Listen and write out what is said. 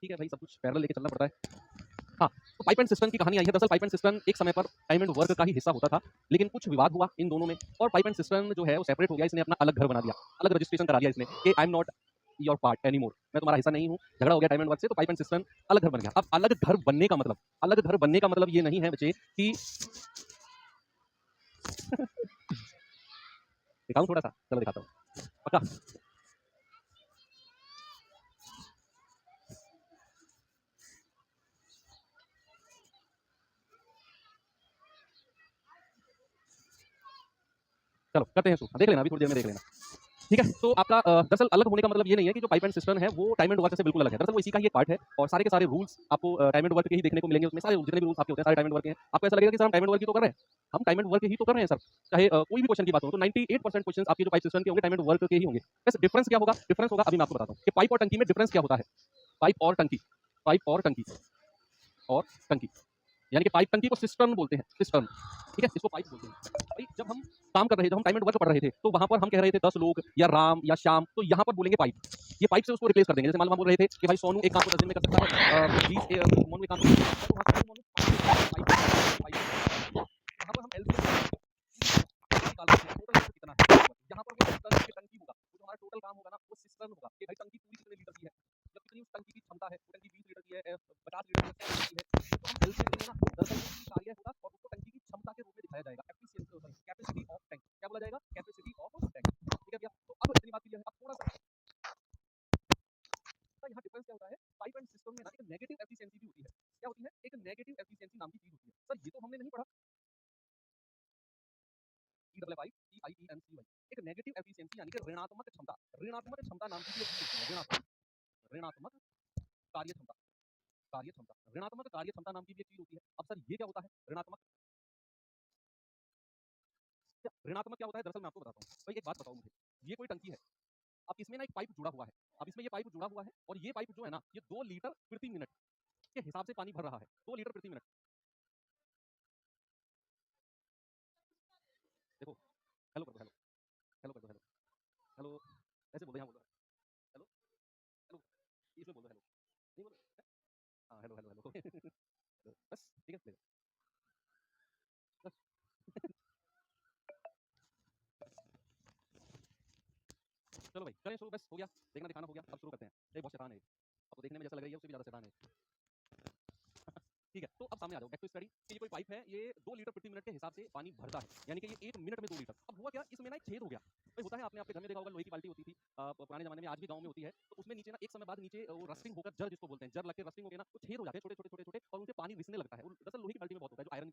ठीक है भाई, सब कुछ पैरेलल लेके चलना पड़ता है। हाँ, तो पाइप एंड सिस्टम की कहानी आई है। दरअसल पाइप एंड सिस्टम एक समय पर टाइम एंड वर्क का ही हिस्सा होता था, लेकिन कुछ विवाद हुआ इन दोनों में और पाइप एंड सिस्टम जो है वो सेपरेट हो गया। इसने अपना अलग घर बना दिया, अलग रजिस्ट्रेशन करा दिया इसने कि I am not your part anymore, मैं तुम्हारा हिस्सा नहीं हूँ। झगड़ा हो गया टाइम एंड वर्क से, तो पाइप एंड सिस्टम अलग घर बन गया। अब अलग घर बनने का मतलब ये नहीं है बच्चे कि दिखाऊं थोड़ा सा, चलो दिखाता हूँ पक्का। चलो करते हैं शुरू, देख लेना अभी थोड़ी देर में देख लेना। ठीक है, तो आपका दरअसल अलग होने का मतलब ये नहीं है कि जो पाइप एंड सिस्टम है वो टाइम एंड वर्क से बिल्कुल अलग है। दरअसल वो इसी का ही एक पार्ट है और सारे के सारे रूल्स आपको टाइम एंड वर्क के ही देखने को मिलेंगे। उसमें सारे जितने भी रूल्स आपके होते हैं सारे टाइम एंड वर्क के हैं। आपको ऐसा लगेगा कि सर हम टाइम एंड वर्क ही तो कर रहे हैं, हम टाइम एंड वर्क ही तो कर रहे हैं सर। चाहे कोई भी क्वेश्चन की बात हो तो 98% क्वेश्चन आपके जो पाइप सिस्टम के होंगे टाइम एंड वर्क के ही होंगे। बस डिफरेंस क्या होगा? डिफरेंस होगा अभी मैं आपको बताता हूँ कि पाइप और टंकी में डिफरेंस क्या होता है। पाइप और टंकी, पाइप और टंकी और टंकी, यानी कि पाइप टंकी को सिस्टर्न बोलते हैं, सिस्टर्न। ठीक है, इसको पाइप बोलते हैं। भाई जब हम काम कर रहे थे, जब हम टाइम एंड वर्क पढ़ रहे थे, तो वहां पर हम कह रहे थे 10 लोग या राम या श्याम, तो यहाँ पर बोलेंगे पाइप। ये पाइप से उसको रिप्लेस कर देंगे। जैसे मान लो हम बोल रहे थे कि भाई सोनू एक काम को 10 दिन में कर सकता है, 20 मोनू एक काम को 20 दिन में कर सकता है, तो वहाँ सोनू मोनू वहाँ पर हम एलसीएम निकाल सकते हैं, टोटल कितना है। यहाँ पर वो सिस्टर्न की टंकी होगा, वो जो हमारा टोटल काम होगा ना वो सिस्टर्न होगा कि भाई टंकी पूरी कितने लीटर की है, जब कितनी उस टंकी की क्षमता है, वो टंकी 20 लीटर की है, 50 लीटर की है, 100 लीटर की है, तो हम एलसीएम लेंगे ना, दरअसल वो कार्य होगा और उसको टंकी की क्षमता के रूप में दिखाया जाएगा। कैपेसिटी ऑफ टैंक क्या बोला जाएगा? Capacity of tank. ठीक है भैया, तो अब इतनी बात क्लियर है। अब थोड़ा सा यहाँ डिफरेंस क्या होता है, पाइप एंड सिस्टम में ना एक नेगेटिव एफिशिएंसी भी होती है। क्या होती है? एक नेगेटिव एफिशिएंसी नाम की चीज होती है। सर ये तो हमने नहीं पढ़ा, E double I E I E N C Y, एक नेगेटिव एफिशिएंसी यानी कि ऋणात्मक क्षमता। ऋणात्मक क्षमता नाम की भी एक चीज होती है। ऋणात्मक ऋणात्मक कार्य क्षमता, कार्य क्षमता, ऋणात्मक कार्य क्षमता नाम की भी एक चीज होती है। अब सर ये क्या होता है ऋणात्मक? ऋणात्मक क्या होता है? दरअसल मैं आपको बताता हूँ भाई, एक बात बताओ मुझे, ये कोई टंकी है, अब इसमें ना एक पाइप जुड़ा हुआ है, अब इसमें ये पाइप जुड़ा हुआ है और ये पाइप जो है ना ये 2 लीटर प्रति मिनट के हिसाब से पानी भर रहा है, 2 लीटर प्रति मिनट। देखो, हेलो कर दो, हेलो हेलो कर दो, हेलो हेलो, ऐसे बोल दो, यहाँ बोलो हेलो हेलो, इसमें बोल दो हेलो, नहीं बोलो, हाँ हेलो हेलो हेलो बस ठीक है, ले लो, बस चलो भाई करें शुरू, बस हो गया, देखना दिखाना हो गया, अब शुरू करते हैं। ये बहुत शैतान है, अब तो देखने में जैसा लग रही है उससे भी ज्यादा शैतान है। ठीक है, तो अब सामने आ जाओ, बैक टू स्टडी कि ये कोई पाइप है, ये 2 लीटर प्रति मिनट के हिसाब से पानी भरता है, यानी कि ये 1 मिनट में 2 लीटर। अब हुआ क्या, इसमें ना एक छेद हो गया। भाई होता है, आपने आपके घर में देखा होगा, लोहे की बाल्टी होती थी पुराने जमाने में, आज भी गांव में होती है, तो उसमें नीचे ना एक समय बाद नीचे वो रस्टिंग होकर जर जिसको बोलते हैं, जर लग के रस्टिंग हो गया ना, तो छेद हो जाते हैं छोटे छोटे छोटे छोटे और उनसे पानी रिसने लगता है। दरअसल लोहे की बाल्टी में बहुत होता है, जो आयरन